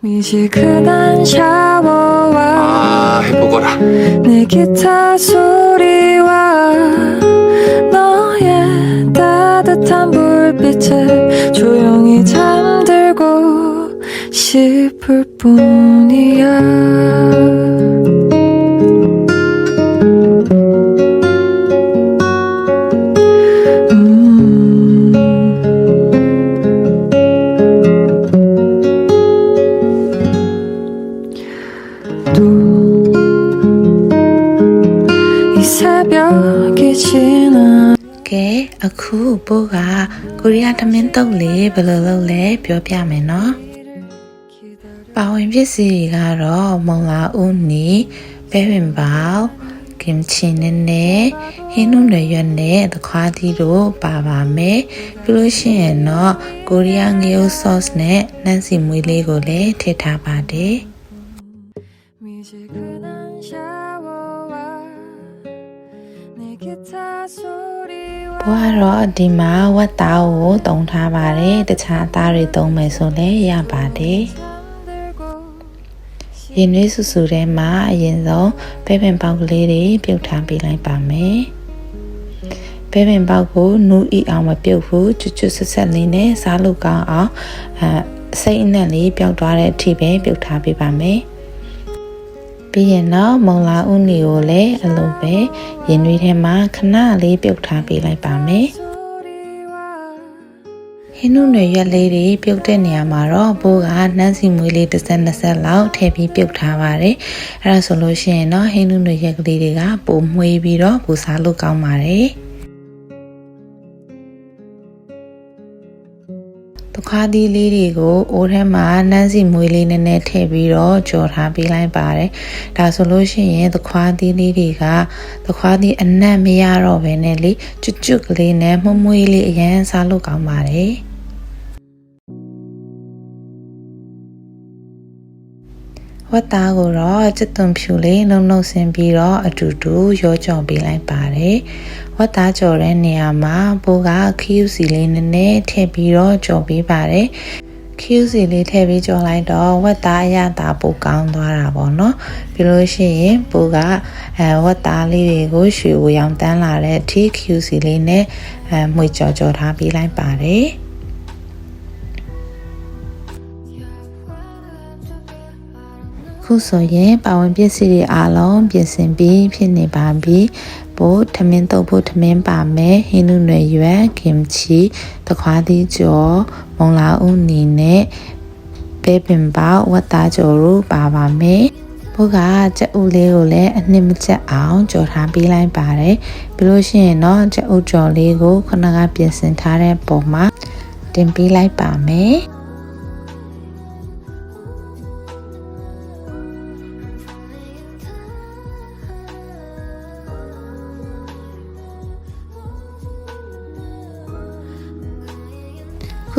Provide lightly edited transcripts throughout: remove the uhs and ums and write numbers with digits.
이제 그단 샤워와 해보거라. 내 기타 소리와 너의 따뜻한 불빛에 조용히 잠들고 싶을 뿐이야. 이 새벽이 지나 ကဲအခုပိုးကကိုရီးယားသမင်းတုပ်လေးဘယ်လိုလုပ်လဲပြောပြမယ်နော်ပါဝင်ပစ္စည်းတွေကတော့မုံလာဦးနီပဲပင်ပေါကင်ချီနဲ့ဟင်းနုနယ်ရွက်နဲ့တခွားသီးတို့ပါပါမယ်ပြီးလို့ရှိရင်တော့ကိုရီးယားငရုတ်ဆော့စ်နဲ့နှမ်းစီမွေးလေးကိုလည်းထည့်ထားပါတယ် 미지근한 샤워와 내 기타 소리와 ဘွားတော့ဒီမှာဝတ်သားကိုတုံထားပါတယ်တခြားအသားတွေတုံးမယ်ဆိုလည်းရပါတယ်ရင်နွေးဆူဆူထဲမှာအရင်ဆုံးပဲပင်ပေါက်ကလေးတွေပြုတ်ထားပေးလိုက်ပါမယ်ပဲပင်ပေါက်ကိုနူးဤအောင်မပြုတ်ဘူးကျွတ်ကျွတ်ဆက်ဆက်လေးနဲ့စားလို့ကောင်းအောင်စိတ်အနက်လေးပျောက်သွားတဲ့အထိပဲပြုတ်ထားပေးပါမယ်ပြီးရင်တော့မုံလာဥနီကိုလည်းအလိုပဲရင်နွေးထဲမှာခဏလေးပြုတ်ထားပေးလိုက်ပါမယ်ဟင်းနုနယ်ရွက်လေးတွေပြုတ်တဲ့နေရာမှာတော့ဘိုးကနှမ်းစီမွေးလေး20လောက်ထည့်ပြီးပြုတ်ထားပါတယ်အဲ့ဒါဆိုလို့ရှိရင်တော့ဟင်းနုနယ်ရွက်ကလေးတွေကပိုမွေးပြီးတော့ပူစားလို့ကောင်းပါတယ်တခွားသီးလေးတွေကိုအိုးထဲမှာနှမ်းစီမွေးလေးနည်းနည်းထည့်ပြီးတော့ကြော်ထားပေးလိုက်ပါတယ်ဒါဆိုလို့ရှိရင်တခွားသီးလေးတွေကတခွားသီးအနက်မရတော့ဘဲနဲ့လေကျွတ်ကျွတ်ကလေးနဲ့မှုမွေးလေးအရန်စားလို့ကောင်းပါတယ်ဝတ်သားကိုတော့ကျက်သွန်ဖြူလေးနှုတ်ဆင်ပြီးတော့အတူတူရောကြော်ပေးလိုက်ပါတယ်ဝတ်သားကြော်တဲ့နေရာမှာပိုးကခရူးစီလေးနည်းနည်းထည့်ပြီးတော့ကြော်ပေးပါတယ်ခရူးစီလေးထည့်ပြီးကြော်လိုက်တော့ဝတ်သားအရသာပိုကောင်းသွားတာပေါ့နော်ပြီးလို့ရှိရင်ပိုးကဝတ်သားလေးတွေကိုရွှေဝရောင်တန်းလာတဲ့အထိခရူးစီလေးနဲ့မှွေကြော်ထားပေးလိုက်ပါတယ်ခုဆိုရင်ပါဝင်ပစ္စည်းတွေအားလုံးပြင်ဆင်ပြီးဖြစ်နေပါပြီဘို့ထမင်းတုပ်ဖို့ထမင်းပါမယ်ဟင်းနုနယ်ရွက်ကင်ချီတခွားသီးကြော်မုံလာဦးနီနဲ့ပဲပင်ပေါဝတ်သားကြော်တို့ပါပါမယ်ဘို့ကကြက်ဥလေးကိုလည်းအနှစ်မကျက်အောင်ကြော်ထားပေးလိုက်ပါတယ်ပြီးလို့ရှိရင်တော့ကြက်ဥကြော်လေးကိုခဏကပြင်ဆင်ထားတဲ့ပုံမှာတင်ပေးလိုက်ပါမယ်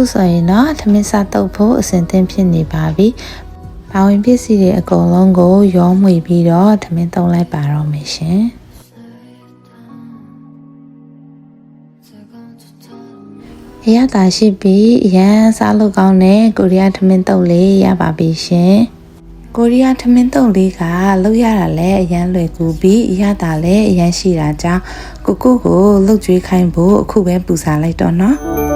ခုဆိုရင်တော့သမင်းစားတုပ်ဖို့အစဉ်သင့်ဖြစ်နေပါပြီ။ပါဝင်ပစ္စည်းတွေအကုန်လုံးကိုရောမှွေပြီးတော့သမင်းတုပ်လိုက်ပါတော့မယ်ရှင်။အရသာရှိပြီးရန်စားလို့ကောင်းတဲ့ကိုရီးယားသမင်းတုပ်လေးရပါပြီရှင်။ကိုရီးယားသမင်းတုပ်လေးကလုပ်ရတာလည်းအရန်လွယ်ကူပြီးအရသာလည်းအရန်ရှိတာကြောင့်ကိုလှုပ်ကြွေးခိုင်းဖို့အခုပဲပူစားလိုက်တော့နော်။